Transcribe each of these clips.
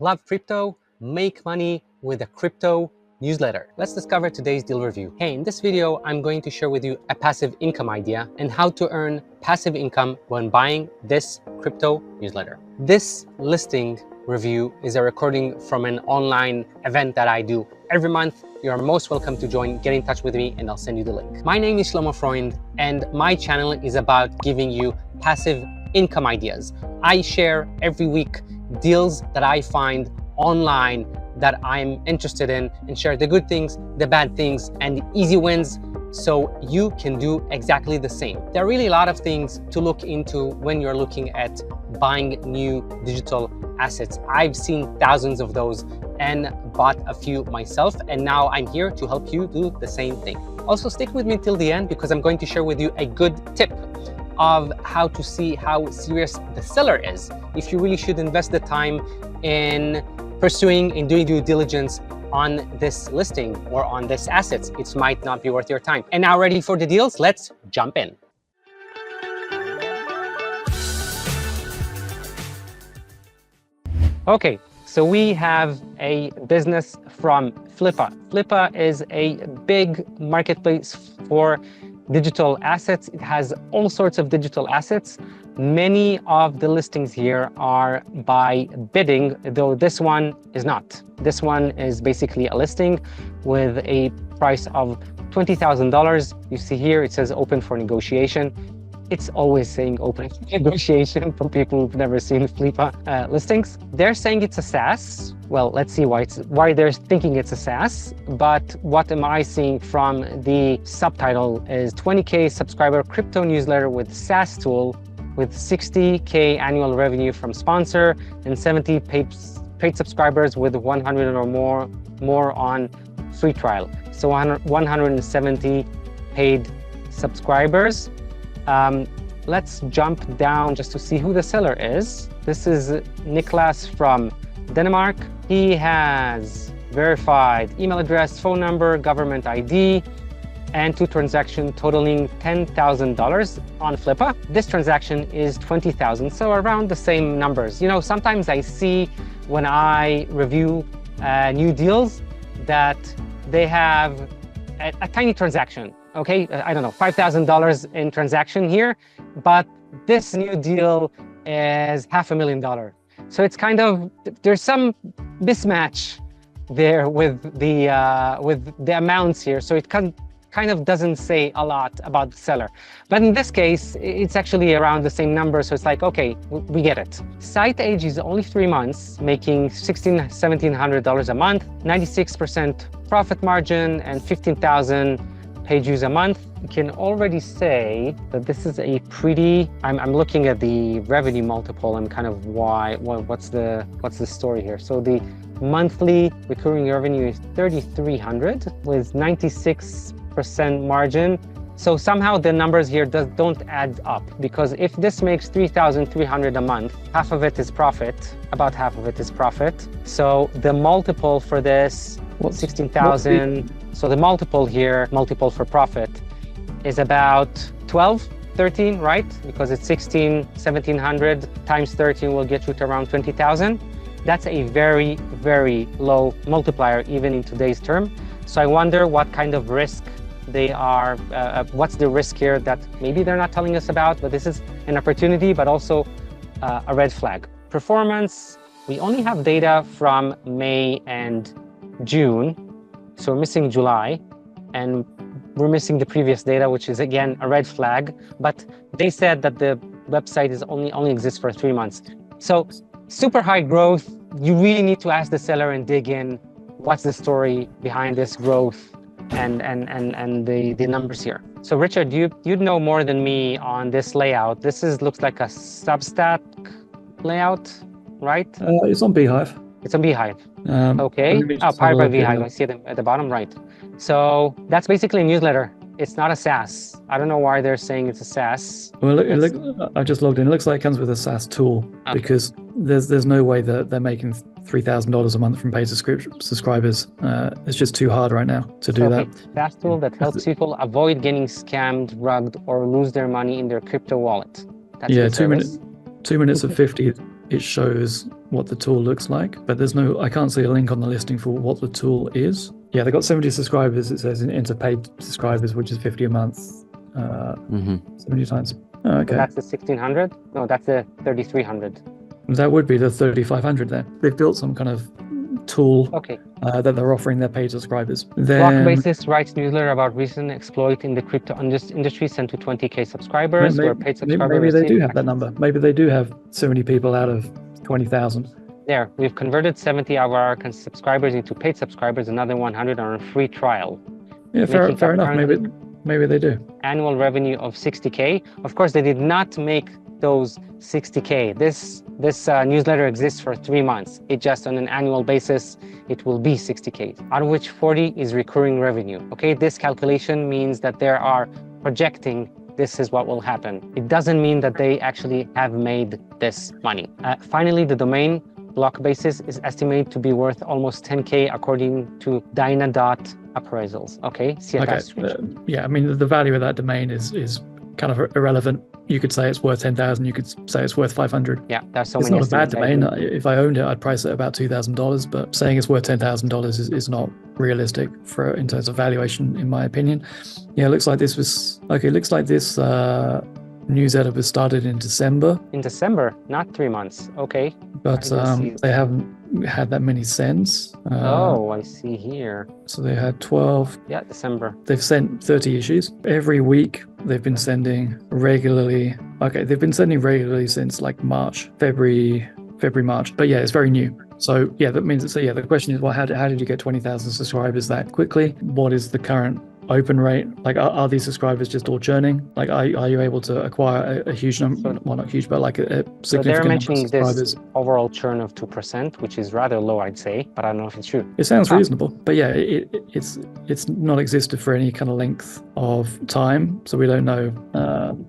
Love crypto? Make money with a crypto newsletter. Let's discover today's deal review. Hey, in this video, I'm going to share with you a passive income idea and how to earn passive income when buying this crypto newsletter. This listing review is a recording from an online event that I do every month. You're most welcome to join. Get in touch with me and I'll send you the link. My name is Shlomo Freund and my channel is about giving you passive income ideas. I share every week deals that I find online that I'm interested in and share the good things, the bad things, and the easy wins so you can do exactly the same. There are really a lot of things to look into when you're looking at buying new digital assets. I've seen thousands of those and bought a few myself, and now I'm here to help you do the same thing. Also, stick with me till the end because I'm going to share with you a good tip of how to see how serious the seller is. If you really should invest the time in pursuing and doing due diligence on this listing or on this assets, it might not be worth your time. And now ready for the deals? Let's jump in. Okay, so we have a business from Flippa. Flippa is a big marketplace for digital assets. It has all sorts of digital assets. Many of the listings here are by bidding, though this one is not. This one is basically a listing with a price of $20,000. You see here, it says open for negotiation. It's always saying open for negotiation for people who've never seen Flippa listings. They're saying it's a SaaS. Well, let's see why they're thinking it's a SaaS. But what am I seeing from the subtitle is 20K subscriber crypto newsletter with SaaS tool with 60K annual revenue from sponsor and 70 paid subscribers with 100 or more on free trial. So 170 paid subscribers. Let's jump down just to see who the seller is. This is Niklas from Denmark. He has verified email address, phone number, government ID, and 2 transactions totaling $10,000 on Flippa. This transaction is $20,000, so around the same numbers. You know, sometimes I see when I review new deals that they have a tiny transaction. Okay, I don't know, $5,000 in transaction here, but this new deal is $500,000. So it's kind of, there's some mismatch there with the amounts here. So it kind of doesn't say a lot about the seller. But in this case, it's actually around the same number. So it's like, okay, we get it. Site age is only 3 months, making $1,700 a month, 96% profit margin, and 15,000 page views a month. You can already say that this is a pretty, I'm looking at the revenue multiple and kind of what's the story here. So the monthly recurring revenue is 3,300 with 96% margin. So somehow the numbers here don't add up, because if this makes 3,300 a month, half of it is profit, about half of it is profit. So the multiple for this, 16,000. So the multiple here, multiple for profit, is about 12, 13, right? Because it's 1,700 times 13 will get you to around 20,000. That's a very, very low multiplier, even in today's term. So I wonder what kind of risk they are, what's the risk here that maybe they're not telling us about, but this is an opportunity, but also a red flag. Performance, we only have data from May and June. So we're missing July, and we're missing the previous data, which is again a red flag. But they said that the website is only exists for 3 months. So super high growth. You really need to ask the seller and dig in. What's the story behind this growth and the numbers here? So Richard, you'd know more than me on this layout. This looks like a Substack layout, right? It's on Beehive. It's on Beehive. Okay. Powered by Beehive. I see them at the bottom right. So that's basically a newsletter. It's not a SaaS. I don't know why they're saying it's a SaaS. Well, I just logged in. It looks like it comes with a SaaS tool, because there's no way that they're making $3,000 a month from paid subscribers. It's just too hard right now to do that. SaaS tool that helps people avoid getting scammed, rugged, or lose their money in their crypto wallet. That's 2 minutes of 50. It shows what the tool looks like, but I can't see a link on the listing for what the tool is. Yeah, they got 70 subscribers. It says into paid subscribers, which is 50 a month. 70 times. Oh, okay. So that's the 1600? No, that's the 3300. That would be the 3500 then. They've built some kind of tool Okay. that they're offering their paid subscribers. Blockbasis writes newsletter about recent exploit in the crypto industry sent to 20K subscribers. Where paid subscribers maybe they do have that number. Maybe they do have 70 people out of 20,000. There, we've converted 70 of our subscribers into paid subscribers, another 100 on a free trial. Yeah, fair enough. Maybe they do. Annual revenue of 60K. Of course, they did not make those 60K. This newsletter exists for 3 months. It just on an annual basis, it will be 60K, out of which 40 is recurring revenue. Okay, this calculation means that they are projecting this is what will happen. It doesn't mean that they actually have made this money. Finally, the domain Blockbasis is estimated to be worth almost 10K according to Dynadot appraisals. Okay, CFS. Yeah, I mean the value of that domain is kind of irrelevant. You could say it's worth 10,000. You could say it's worth 500. Yeah, there's so it's many. It's not a bad domain. If I owned it, I'd price it about $2,000. But saying it's worth $10,000 is not realistic in terms of valuation, in my opinion. Yeah, it looks like this was okay. It looks like this newsletter was started in December. In December, not 3 months. Okay. But they haven't had that many sends. I see here. So they had 12. Yeah, December. They've sent 30 issues. Every week they've been sending regularly. Okay, they've been sending regularly since like February, March. But yeah, it's very new. So yeah, that means the question is, well, how did you get 20,000 subscribers that quickly? What is the current open rate? Like, are these subscribers just all churning? Like, are you able to acquire a huge number? Well, not huge, but like a significant so they're mentioning number of subscribers? This overall churn of 2%, which is rather low, I'd say, but I don't know if it's true. It sounds reasonable, but yeah, it's not existed for any kind of length of time, so we don't know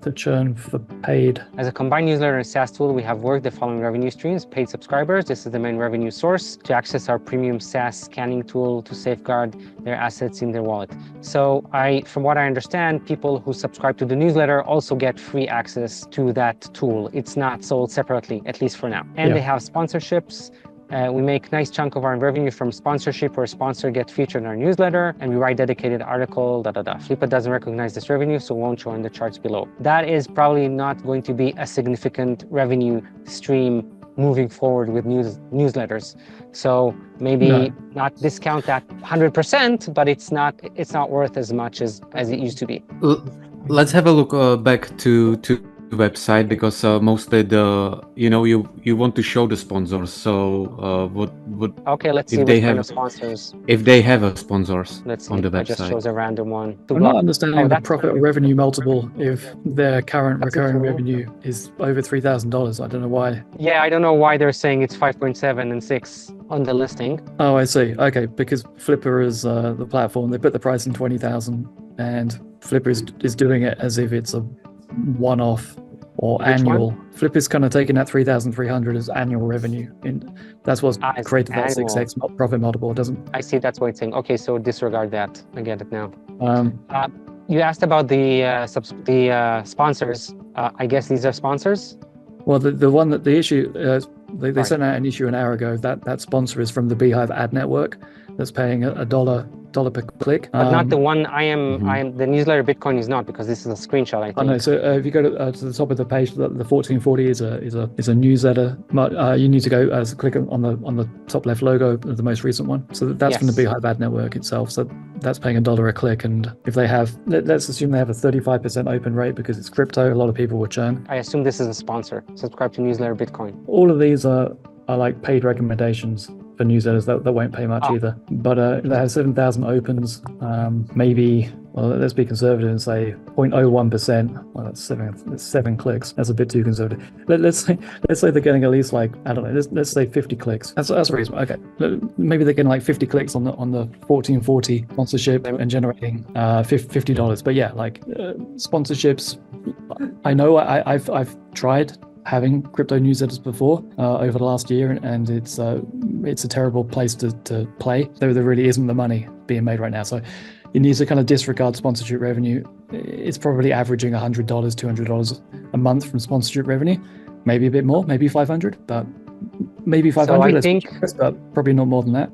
the churn for paid. As a combined newsletter and SaaS tool, we have worked the following revenue streams: paid subscribers. This is the main revenue source to access our premium SaaS scanning tool to safeguard their assets in their wallet. So from what I understand, people who subscribe to the newsletter also get free access to that tool. It's not sold separately, at least for now. And they have sponsorships. We make a nice chunk of our revenue from sponsorship, where a sponsor gets featured in our newsletter, and we write dedicated article, Flippa doesn't recognize this revenue, so won't show in the charts below. That is probably not going to be a significant revenue stream moving forward with newsletters. So maybe not discount that 100%, but it's not worth as much as it used to be. Let's have a look back to the website, because mostly you want to show the sponsors. So what okay, let's see what kind of sponsors. If they have a sponsors let's see, on the website. I just chose a random one. I'm not understanding the profit or revenue multiple if their current recurring revenue is over $3,000. I don't know why. Yeah, I don't know why they're saying it's 5.7 and 6 on the listing. Oh, I see. Okay, because Flippa is the platform. They put the price in 20,000, and Flippa is doing it as if it's a one-off or annual. Flip is kind of taking that 3,300 as annual revenue, and that's what's created that 6x profit multiple. It doesn't. I see. That's what it's saying. Okay, so disregard that. I get it now. You asked about the sponsors. I guess these are sponsors. Well, the one that the issue they sent out an issue an hour ago. That sponsor is from the Beehive ad network. That's paying a dollar per click. But not the one I am. The newsletter Bitcoin is not, because this is a screenshot. I think. I know. So if you go to the top of the page, the 1440 is a newsletter. You need to go click on the top left logo, the most recent one. So that's from the Beehive ad network itself. So that's paying $1 a click. And if they have, let's assume they have a 35% open rate because it's crypto. A lot of people will churn. I assume this is a sponsor. Subscribe to newsletter Bitcoin. All of these are like paid recommendations for newsletters that won't pay much either. But they have 7,000 opens, maybe, well, let's be conservative and say 0.01%. Well, that's seven clicks. That's a bit too conservative. Let's say they're getting at least like, I don't know, let's say 50 clicks. That's reasonable. Okay, maybe they're getting like 50 clicks on the 1440 sponsorship and generating $50. But yeah, like sponsorships, I know I've tried having crypto newsletters before over the last year, and it's a terrible place to play. There really isn't the money being made right now. So you need to kind of disregard sponsorship revenue. It's probably averaging $100, $200 a month from sponsorship revenue, maybe a bit more, maybe 500, but maybe So 500. I let's be think- generous, but probably not more than that.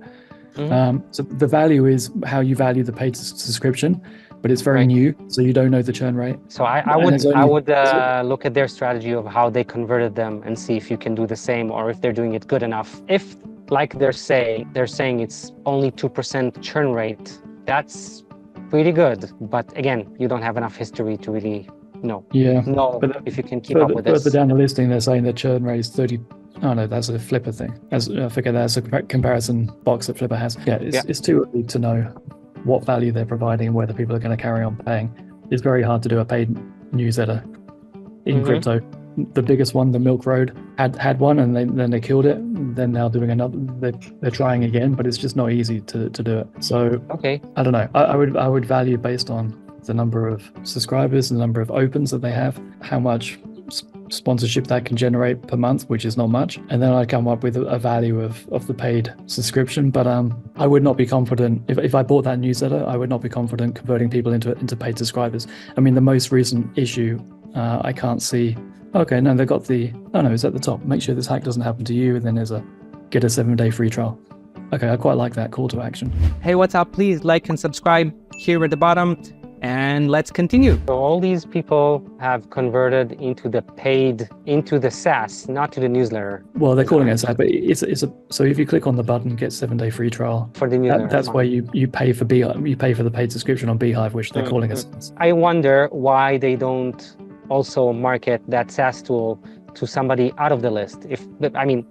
So the value is how you value the paid subscription, but it's very Right. new, so you don't know the churn rate. So I And would there's only- look at their strategy of how they converted them and see if you can do the same or if they're doing it good enough. If, like they're saying it's only 2% churn rate, that's pretty good. But again, you don't have enough history to really know but if you can keep up with further this. down the listing, they're saying the churn rate is 30. Oh no, that's a Flipper thing. I forget that's a comparison box that Flipper has. It's too early to know what value they're providing and whether people are going to carry on paying. It's very hard to do a paid newsletter in crypto. The biggest one, the Milk Road, had one, and then they killed it. Then now doing another. They're trying again, but it's just not easy to do it. So Okay. I don't know. I would value based on the number of subscribers, the number of opens that they have, how much sponsorship that can generate per month, which is not much, and then I come up with a value of the paid subscription. But I would not be confident if I bought that newsletter. I would not be confident converting people into paid subscribers. I mean, the most recent issue, I can't see. Okay, no, they got the. Oh no, it's at the top. Make sure this hack doesn't happen to you, and then there's a get a 7-day free trial. Okay, I quite like that call to action. Hey, what's up? Please like and subscribe here at the bottom. And let's continue. So all these people have converted into the SaaS, not to the newsletter. Well, they're calling it SaaS, but it's a. So if you click on the button, get 7-day free trial. For the newsletter. That's where you pay for Beehive. You pay for the paid subscription on Beehive, which they're calling a SaaS. I wonder why they don't also market that SaaS tool to somebody out of the list.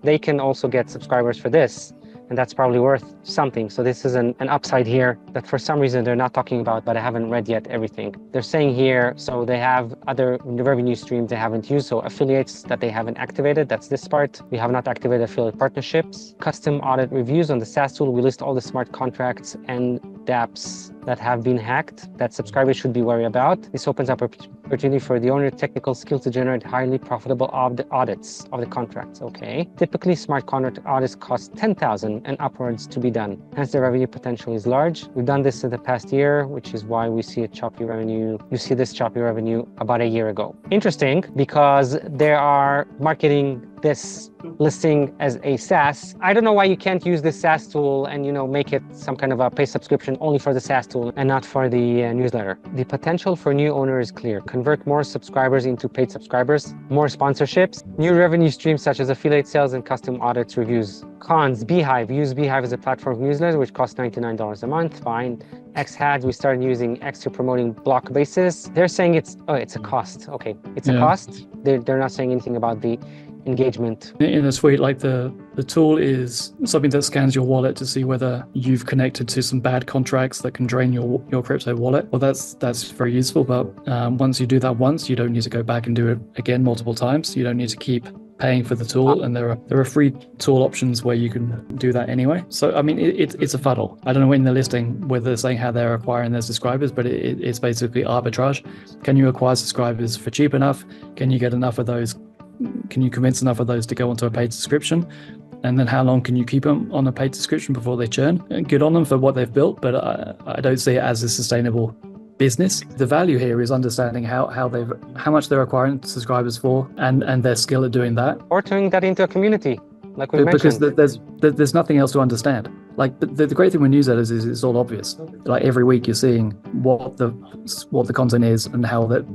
They can also get subscribers for this, and that's probably worth something. So this is an upside here that for some reason they're not talking about, but I haven't read yet everything. They're saying here, so they have other revenue streams they haven't used, so affiliates that they haven't activated, that's this part. We have not activated affiliate partnerships. Custom audit reviews on the SaaS tool, we list all the smart contracts and dApps that have been hacked that subscribers should be worried about. This opens up opportunity for the owner technical skills to generate highly profitable audits of the contracts. Okay. Typically, smart contract audits cost $10,000 and upwards to be done. Hence, the revenue potential is large. We've done this in the past year, which is why we see a choppy revenue. You see this choppy revenue about a year ago. Interesting, because they are marketing this listing as a SaaS. I don't know why you can't use this SaaS tool and make it some kind of a pay subscription only for the SaaS tool and not for the newsletter. The potential for new owner is clear. Convert more subscribers into paid subscribers, more sponsorships, new revenue streams such as affiliate sales and custom audits reviews. Cons, Beehive. Use Beehive as a platform for newsletter, which costs $99 a month. Fine. X-Ads, we started using X to promoting block basis. They're saying it's a cost. Okay, it's a cost. They're not saying anything about the engagement. In a suite, like the tool is something that scans your wallet to see whether you've connected to some bad contracts that can drain your crypto wallet. Well, that's very useful, but once you do that once, you don't need to go back and do it again multiple times. You don't need to keep paying for the tool, and there are free tool options where you can do that anyway. So I mean, it's a fuddle. I don't know in the listing whether they're saying how they're acquiring their subscribers, but it's basically arbitrage. Can you acquire subscribers for cheap enough? Can you get enough of those? Can you convince enough of those to go onto a paid subscription? And then how long can you keep them on a paid subscription before they churn? And good on them for what they've built, but I don't see it as a sustainable business. The value here is understanding how much they're acquiring subscribers for and their skill at doing that. Or turning that into a community, like we Because mentioned. there's nothing else to understand. Like the great thing with newsletters is it's all obvious. Like every week you're seeing what the content is and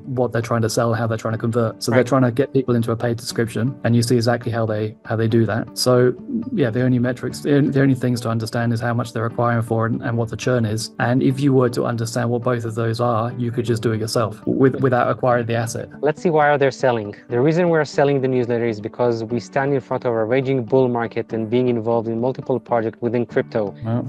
what they're trying to sell, how they're trying to convert. So they're trying to get people into a paid subscription, and you see exactly how they do that. So yeah, the only things to understand is how much they're acquiring for and what the churn is. And if you were to understand what both of those are, you could just do it yourself without acquiring the asset. Let's see why they're selling. The reason we're selling the newsletter is because we stand in front of a raging bull market and being involved in multiple projects within crypto.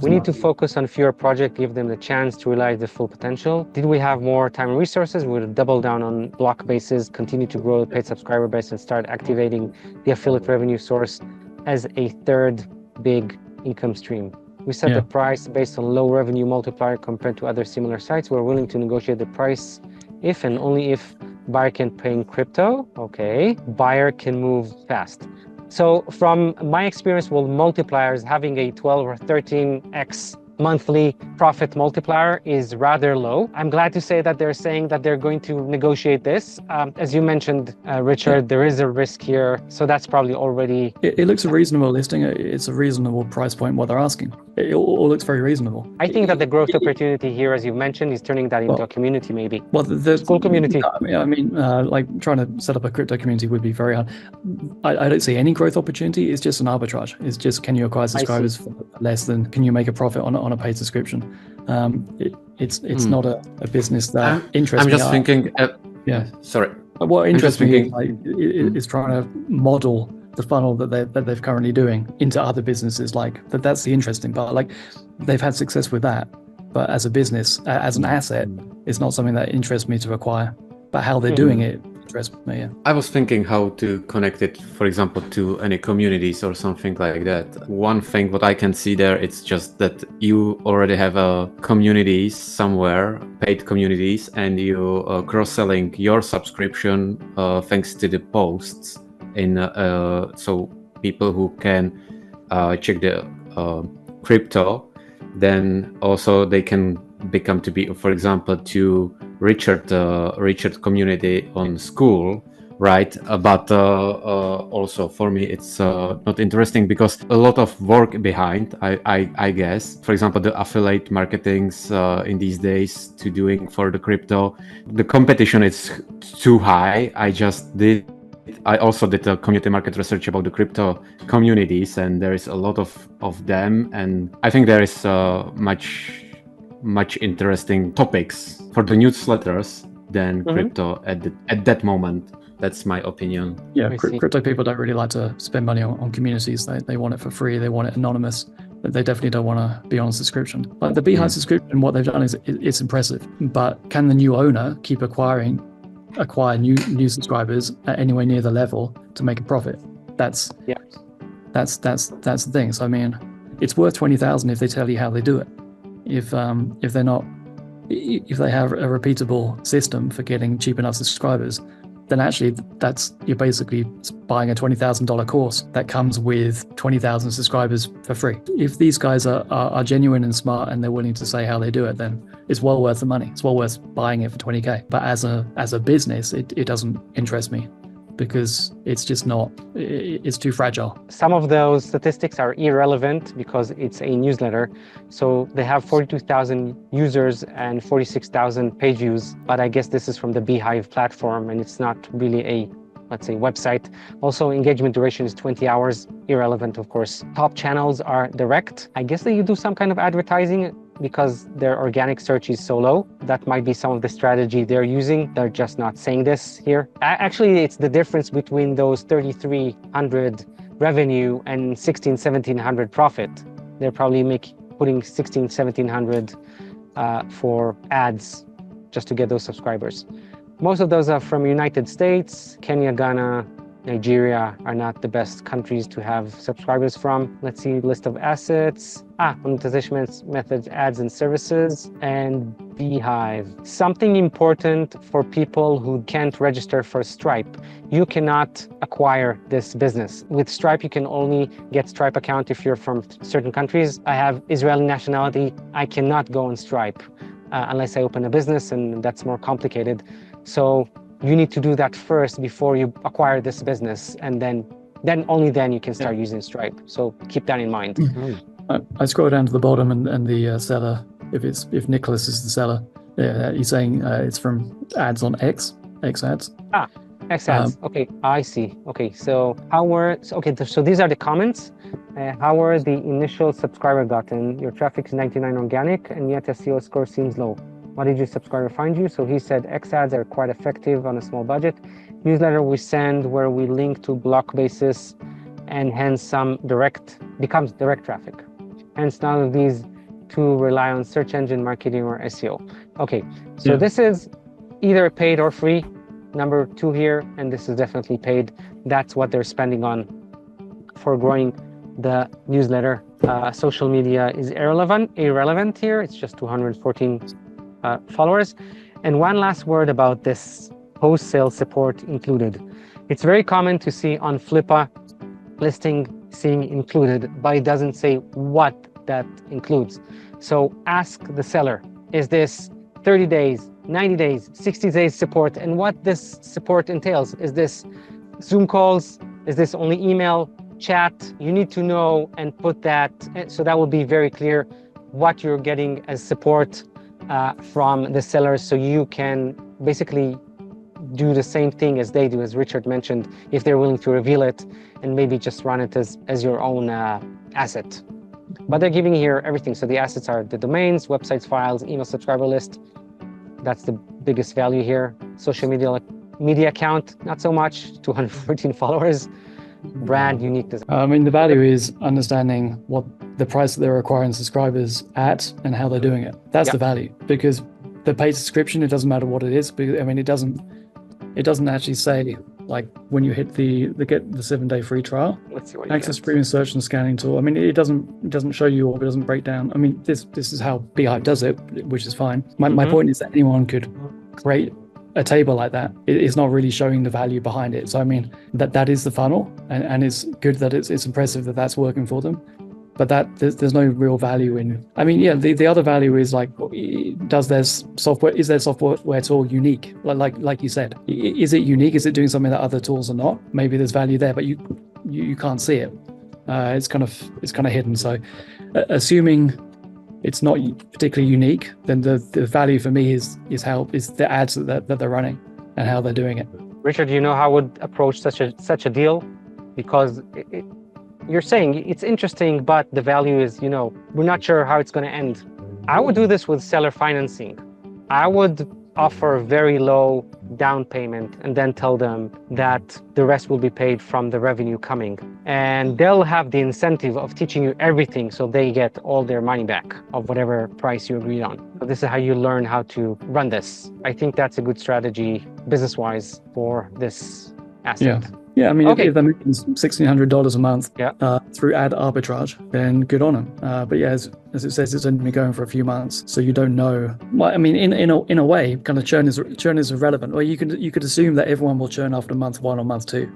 We need to focus on fewer projects, give them the chance to realize their full potential. Did we have more time and resources? We would double down on block bases, continue to grow the paid subscriber base, and start activating the affiliate revenue source as a third big income stream. We set the price based on low revenue multiplier compared to other similar sites. We're willing to negotiate the price if and only if buyer can pay in crypto. Okay, buyer can move fast. So from my experience with multipliers, having a 12 or 13x monthly profit multiplier is rather low. I'm glad to say that they're saying that they're going to negotiate this. As you mentioned, Richard, there is a risk here, so that's probably already... It looks a reasonable listing. It's a reasonable price point what they're asking. It all looks very reasonable. I think that the growth opportunity here, as you mentioned, is turning that into a community, maybe. Well, the School community. I mean, like trying to set up a crypto community would be very hard. I don't see any growth opportunity. It's just an arbitrage. It's just, can you acquire subscribers for less than can you make a profit on a paid subscription? It's not a business that interests me. I'm just thinking. Yeah. Sorry. What interests me is trying to model the funnel that they're currently doing into other businesses. Like that's the interesting part. Like they've had success with that, but as a business, as an asset, it's not something that interests me to acquire. But how they're doing it interests me. Yeah. I was thinking how to connect it, for example, to any communities or something like that. One thing what I can see there, it's just that you already have a communities somewhere, paid communities, and you cross-selling your subscription thanks to the posts in so people who can check the crypto, then also they can become to be, for example, to Richard community on school, right? But also for me it's not interesting because a lot of work behind, I guess. For example, the affiliate marketings in these days to doing for the crypto, the competition is too high. I also did a community market research about the crypto communities, and there is a lot of them, and I think there is much interesting topics for the newsletters than crypto at that moment. That's my opinion. Yeah, crypto people don't really like to spend money on communities. They want it for free. They want it anonymous. They definitely don't want to be on a subscription. Like the Beehive subscription, what they've done is it's impressive. But can the new owner keep acquire new subscribers at anywhere near the level to make a profit? That's the thing. So I mean, it's worth 20,000 if they tell you how they do it. If they have a repeatable system for getting cheap enough subscribers, then actually you're basically buying a $20,000 course that comes with 20,000 subscribers for free. If these guys are genuine and smart and they're willing to say how they do it, then it's well worth the money. It's well worth buying it for 20K. But as a business, it doesn't interest me because it's just not, it's too fragile. Some of those statistics are irrelevant because it's a newsletter. So they have 42,000 users and 46,000 page views. But I guess this is from the Beehive platform and it's not really a, let's say, website. Also, engagement duration is 20 hours, irrelevant, of course. Top channels are direct. I guess that you do some kind of advertising because their organic search is so low. That might be some of the strategy they're using. They're just not saying this here. Actually, it's the difference between those 3,300 revenue and 1,700 profit. They're probably putting 1,700 for ads just to get those subscribers. Most of those are from United States. Kenya, Ghana, Nigeria are not the best countries to have subscribers from. Let's see, list of assets. Monetization methods, ads and services, and Beehive. Something important for people who can't register for Stripe. You cannot acquire this business. With Stripe, you can only get Stripe account if you're from certain countries. I have Israeli nationality. I cannot go on Stripe unless I open a business, and that's more complicated. So you need to do that first before you acquire this business, and then only then you can start using Stripe. So keep that in mind. I scroll down to the bottom and the seller, if Nicholas is the seller, he's saying it's from ads on X ads. X ads. Okay, I see. Okay, so so these are the comments. How were the initial subscriber gotten? Your traffic is 99 organic, and yet SEO score seems low. What did your subscriber find you? So he said X ads are quite effective on a small budget. Newsletter we send where we link to block basis, and hence some becomes direct traffic. Hence none of these to rely on search engine marketing or SEO. Okay, so this is either paid or free. Number 2 here, and this is definitely paid. That's what they're spending on for growing the newsletter. Social media is irrelevant here. It's just 214 followers. And one last word about this post-sale support included. It's very common to see on Flippa listing seeing included, but it doesn't say what that includes. So ask the seller, is this 30 days, 90 days, 60 days support, and what this support entails? Is this Zoom calls? Is this only email, chat? You need to know and put that, so that will be very clear what you're getting as support from the sellers, so you can basically do the same thing as they do, as Richard mentioned, if they're willing to reveal it and maybe just run it as your own asset. But they're giving here everything. So the assets are the domains, websites, files, email subscriber list. That's the biggest value here. Social media account, not so much, 214 followers. Brand uniqueness. I mean, the value is understanding what the price that they're acquiring subscribers at and how they're doing it. That's the value, because the paid subscription, it doesn't matter what it is. I mean, it doesn't actually say, like, when you hit the 7-day free trial, Let's see what you access get. premium search and scanning tool. I mean, it doesn't show you, or it doesn't break down. I mean, this is how Beehive does it, which is fine. My point is that anyone could create a table like that. It's not really showing the value behind it. So I mean, that is the funnel, and it's good that it's impressive that that's working for them. But that there's no real value in. I mean, yeah, the other value is, like, is their software tool unique? Like you said, is it unique? Is it doing something that other tools are not? Maybe there's value there, but you can't see it. It's kind of hidden. So assuming it's not particularly unique, then the value for me is the ads that they're running and how they're doing it. Richard, you know how I would approach such a deal? Because you're saying it's interesting, but the value is, we're not sure how it's going to end. I would do this with seller financing. I would offer very low down payment and then tell them that the rest will be paid from the revenue coming. And they'll have the incentive of teaching you everything, so they get all their money back of whatever price you agreed on. So this is how you learn how to run this. I think that's a good strategy business-wise for this asset. Yeah, I mean, Okay. if they're making $1,600 a month Yeah. Through ad arbitrage, then good on them. But yeah, as it says, it's only been going for a few months, so you don't know. Well, I mean, in a way, kind of churn is irrelevant. Or you could assume that everyone will churn after month 1 or month 2.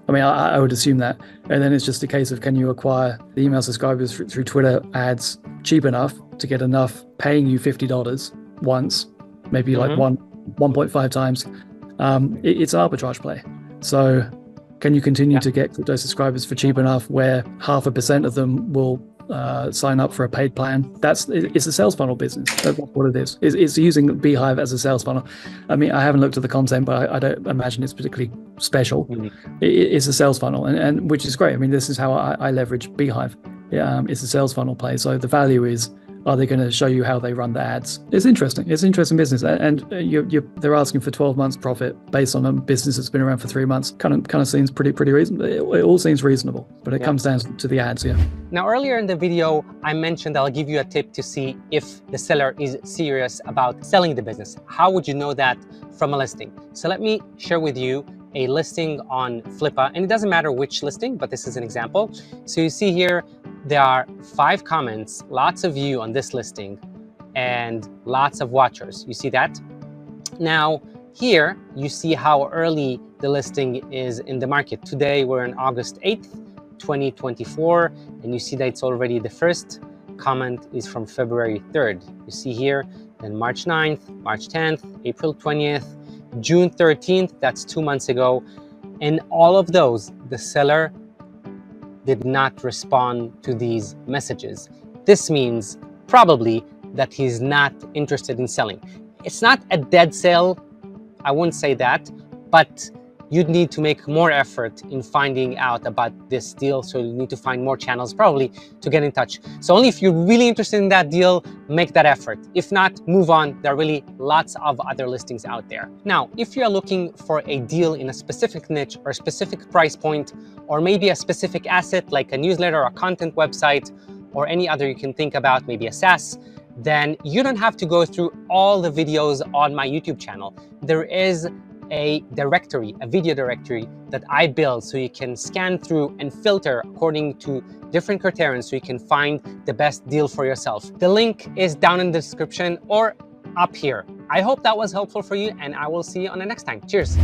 I mean, I would assume that, and then it's just a case of, can you acquire the email subscribers through Twitter ads cheap enough to get enough paying you $50 once, maybe like 1.5 times. It's an arbitrage play. So can you continue to get crypto subscribers for cheap enough where 0.5% of them will sign up for a paid plan? It's a sales funnel business. That's what it is. It's using Beehive as a sales funnel. I mean, I haven't looked at the content, but I don't imagine it's particularly special. It's a sales funnel, and which is great. I mean, this is how I leverage Beehive. It's a sales funnel play. So the value is, are they going to show you how they run the ads? It's interesting. It's interesting business, and they're asking for 12 months profit based on a business that's been around for 3 months. Kind of seems pretty reasonable. It all seems reasonable, but it comes down to the ads. Now, earlier in the video, I mentioned I'll give you a tip to see if the seller is serious about selling the business. How would you know that from a listing? So let me share with you a listing on Flippa, and it doesn't matter which listing, but this is an example. So you see here, there are 5 comments, lots of view on this listing, and lots of watchers. You see that? Now, here you see how early the listing is in the market. Today, we're on August 8th, 2024, and you see that it's already the first comment is from February 3rd. You see here, then March 9th, March 10th, April 20th, June 13th, that's 2 months ago. And all of those, the seller did not respond to these messages. This means probably that he's not interested in selling. It's not a dead sale, I wouldn't say that, but you'd need to make more effort in finding out about this deal. So you need to find more channels probably to get in touch. So only if you're really interested in that deal, make that effort. If not, move on. There are really lots of other listings out there. Now, if you're looking for a deal in a specific niche or a specific price point, or maybe a specific asset like a newsletter or a content website, or any other you can think about, maybe a SaaS, then you don't have to go through all the videos on my YouTube channel. There is a directory, a video directory that I build so you can scan through and filter according to different criteria so you can find the best deal for yourself. The link is down in the description or up here. I hope that was helpful for you, and I will see you on the next time. Cheers.